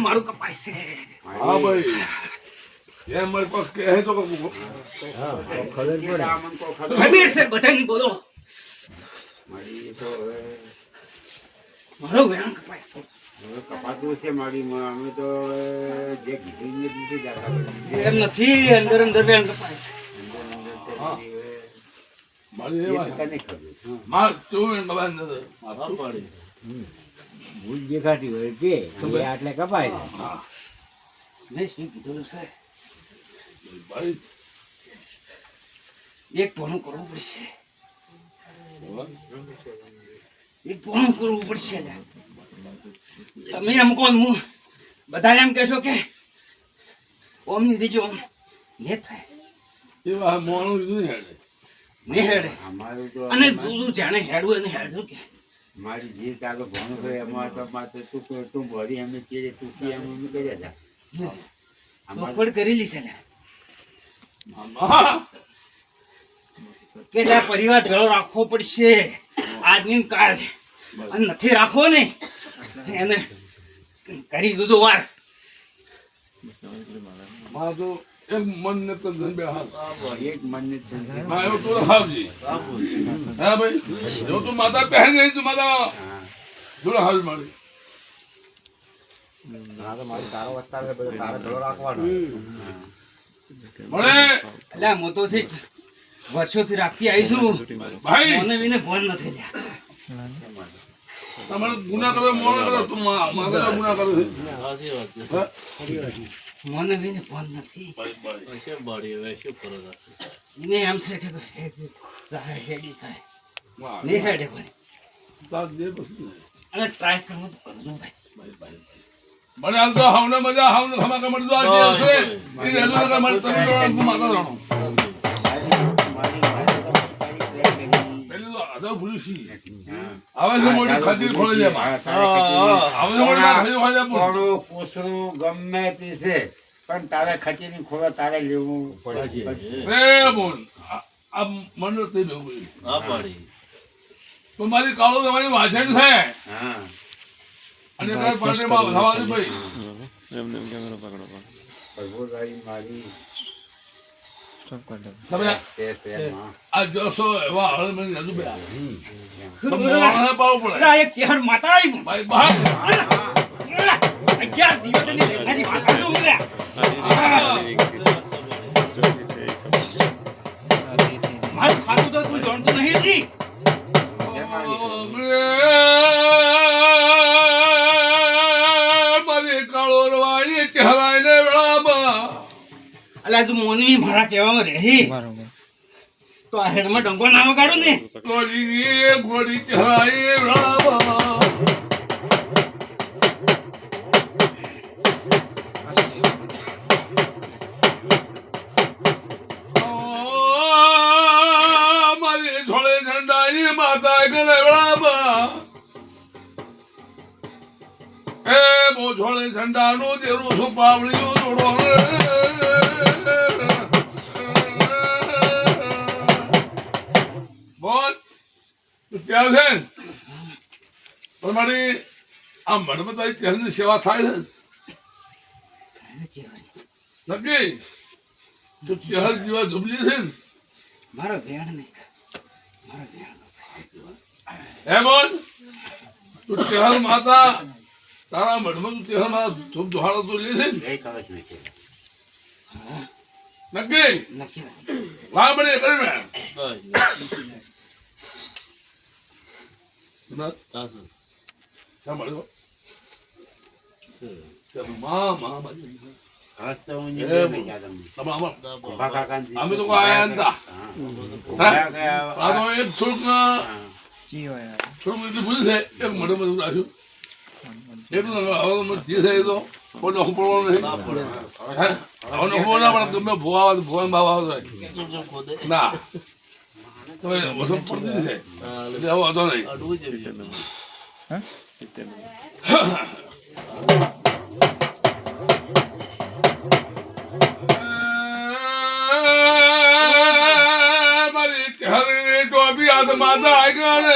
મારું કપાય છે. હા ભાઈ એમ મારી પાસે કહે તો ખબર છે બધાની બોલો મારો વેણ કપાય કપાતું છે મારી અમે તો જે કીધું એમ નથી અંદર અંદર વેણ કપાય છે. ભૂલ દેખાતી હોય તે આટલે કપાય મેં શું કીધું છે એક પોણું કરવું પડશે તમે એમ કોણ હું બધા એમ કહેશો કે ઓમ ની દીજો ઓમ ને થાય એવા મોણું લીધું ને હેડે અને તું જાણે હેડવું એને હેડવું કે મારી જે તારો ભણું હોય એમાં તો તું ભરી અમે ચીડે તું એમ અમે કર્યા હતા ચોખવડ કરેલી છે ને કેટલા પરિવાર ભેળો રાખવો પડશે આજની કાળ અને નથી રાખવો ને એને કરી દીધો વાર મારા તો એક મન ને તો ધન બે હાથ એક મનને હા એવું તો હાવજી હા ભાઈ જો તું માતા પહેન ગઈ તું માતા જોડે હાલ મારી તારો વસ્તાર છે બધો તારો ઘડો રાખવાનો મળે એટલે મોટો થી વર્ષોથી રાખતી આવીશું ભાઈ મને વિને ફોન નથી લ્યા તમારે ગુના કરો મોણા કરો તું માતા ગુના કરો મને વિને ફોન નથી એને એમ છે કે હેડી થાય ને હેડે પણ અને ટ્રાય કરવું કરજો ભાઈ મને હાલ તો હાવને મજા હાવને ખમાકા મળી દો આજે છે એ રેલો કે મને તમે તો માતા જાણો પેલી તો આદા ભૂલી આવે છે મોટી ખાતીર ખોલે છે આવે છે મોટી ખાતીર ખોલે છે કોણું પૂછડું ગમે તે છે પણ તારે ખચીની ખોળો તારે લેવું પડે રે બોલ આ મંડળ થઈ ગયું તો મારી કાળો તમારી વાંચણ છે હા અને કઈ પાટણમાં થવા દે ભાઈ ભગવગાડી મારી તમે તેમાં આ જોશો એવા હળ મને હજુ બે તો મોણા પાવું પડે એક ચહેર માતા આવી ભાઈ બહાર 11 દિવસની લેખાની માતા જો હું મારું ખાતું તો તું જાણતો નહીં હતી મારી કાળો રવાઈ ચહેરાઈને વેળામાં અલા તું મોનવી મારા કહેવામાં રહી તો આ હેડમાં ડંકો ના વગાડું ને ગોળી ગોળી ચહેરાઈ વેળામાં મારી ઢોળે ઝંડાઈ માતા ગલે વેળામાં એ બો ઢોળે ઝંડાનું દેરું છું પાવળિયું જોડો બોલ તું ક્યાં છે પણ મારી આ મનમાં તારી ચહેરની સેવા થાય છે નક્કી તું ચહેર જેવા ધુબલી છે ને મારો વેણ નહીં મારો વેણ હે બોલ તું ચહેર માતા તારા મનમાં તું ચહેર માતા ધૂપ ધોહાડો તું લે છે ને જય કવચ નથી નક્કી નક્કી વાહ બળે કરી મે ના હા, સર. સાંભળ્યો મામા હાથ તો હું એ નહીં બોલો. નહીં કહેતા તમે. તમે આમાં ના, બરાબર. ઉભા કાકાને અમે તો કોઈ આયા નતા. હા. ઉભા ગયા. આ તો એક થોડુંક હા. થોડુંક એટલી ભૂલ છે એક મોઢું બધું રાખ્યું એટલું હવે જે છે એ તો કોઈ નખું પડવાનું નહીં ના પડે. હે? હવે નખું ના પડે ગમે ભૂવા આવે તો ભૂવા ભાવ આવે ચૂપ ચૂપ ખોદે. ના તો એ વસંત પડતી છે હા, એટલે હવે વાંધો નહીં અડવું જેવું છે. મારી હરની ટોપી હાથ માથા આગળ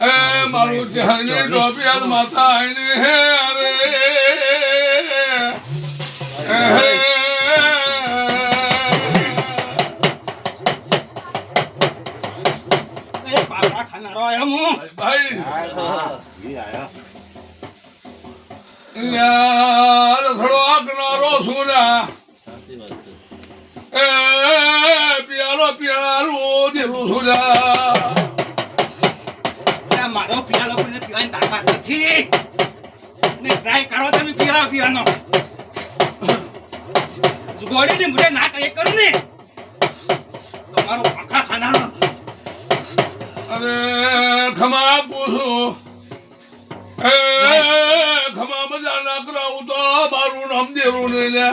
એ મારું હરની ટોપી હાથ માથા આઈને હે અરે એ પાપડા ખાનારો આવ્યો હું. ભાઈ હા. ઈ આયા. યાર થોડો આગનારો સુના સાચી વાત છે. એ પિયારો પિયારો દેરું સુના આ મારો પિયાલો કોઈને પીવાની તાકાત નથી. ને ટ્રાય કરો તમે પિયાલો પીવાનો. જુગોડીને મુઢે ના કંઈ કરું ને તમારો આખા ખાનારો. અરે ખમા પૂછું એ ખમા મજા ના કરાવું તો મારું નામ દેરું નહીં લે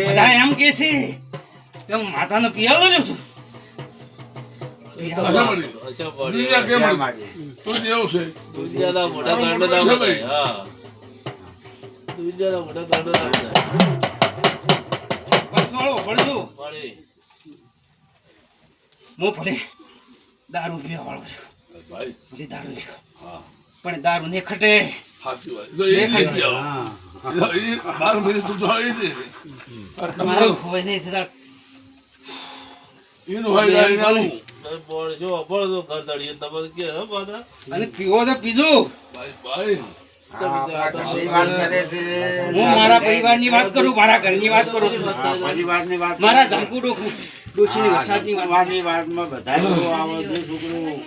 બધા એમ કે છે કે હું માતાનો પિયાલો જ છું. અચ્છા મળી અચ્છા દુનિયા પડે. કેમ ક્યાં મળી? મારી? તો દેવ છે દુનિયાના મોઢા તારો કાંડો મોટો ના છે ભાઈ. બતાય. હા. દુનિયાના મોઢા કાંડો ના બતાય. પછવાળો ભણજો. વળી. હું ભલે દારૂ પીવા વાળો છું. ભાઈ ભલે દારૂ પીવો. હા પણ દારૂ ને ખટે. સાચી વાત તો એ નહીં જાઓ. હા. એ 12 મિનિટ તું તો આવી દે મારું હોય નહીં થતા. એનું હોય જાય નાનું તમે બોલ જો બોલજો ઘર દળીએ તમે કે હે બાદા. અને પીવો તો પીજો. ભાઈ ભાઈ હા, આપણા ઘરની વાત કરે છે. હું મારા પરિવારની વાત કરું, મારા ઘરની વાત કરું. હા, પરિવારની વાત કરે મારા છે. ઝંકુ ડોશીની વરસાદની વાત. પરિવારની વાતમાં બધા લોકો આવે છે, છોકરું.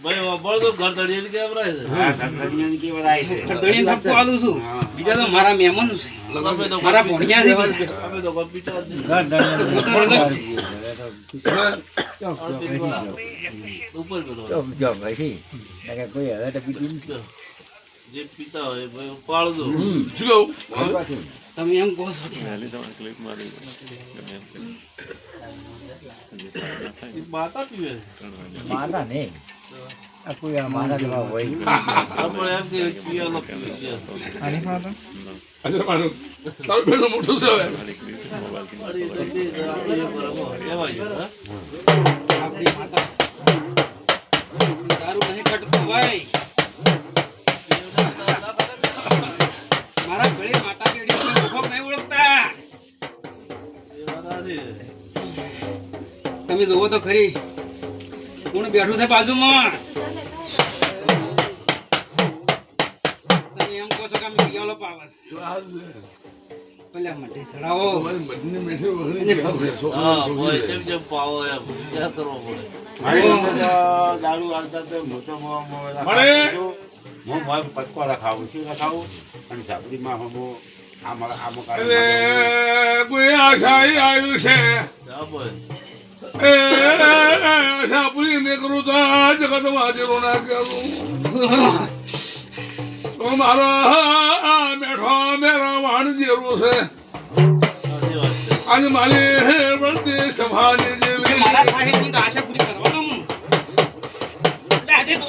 ભાઈ બોલજો ઘર દળીએ કેમ રહે છે. હા, ઘરધણીઓને કેવા થાય છે. ખરદડીને થપ્પો આલું છું. હા. બીજા તો મારા મહેમાન છે. અમે તો મારા ભોણિયા છે બીજા. અમે તો કમ્પ્યુટર જ નહીં. હું તો રલગ છે. ઉપર પેલો જે પિતા હોય ભાઈ પાડજો. શું કહું તમે એમ કહો છો કે માતા પીવે છે. મારા ને આ કોઈ આ મારા જેવા હોય આપણે એમ કે પીવાનો પી ગયા. અચ્છા મારું તારું બેનું મોટું છે હવે અરે તો તે આપણે બરાબર એવાય છે, હા? આપણી માતા છે. દારૂ નહીં કટતો ભાઈ. મારા ગળે માતા કેડી છે, ઓળખો નહીં ઓળખતા. એ વાત સાચી છે. તમે જોવો તો ખરી કોણ બેઠું છે બાજુમાં. તમે એમ કહો છો કે અમે પિયાલો પાવસ. પેલા મઢે ચડાવો. તમારી મધની મેઠી વગરની ક્યાં છે? હા છોકરી ભાઈ છે. જેમ જેમ પાવો એમ ક્યાં કરવો પડે. મારી પાસે તો દારૂ હાલતા તો હું તો હું મારે પચકો રખાવું શું રખાવું અને ઝાપડીમાં હું આમાં એટલે કોઈ આશાઈ આવ્યું છે હા ભાઈ. એ આશા પૂરી નહીં કરું તો આ જગતમાં હાજરો ના કરું તો મારા મેઠો મેરા વાણ જેવું છે સાચી વાત છે. આજે મારી વળતી સંભાળી જેવી મારા સાહેબની તો આશા પૂરી કરવા દો હું. એટલે આજે તો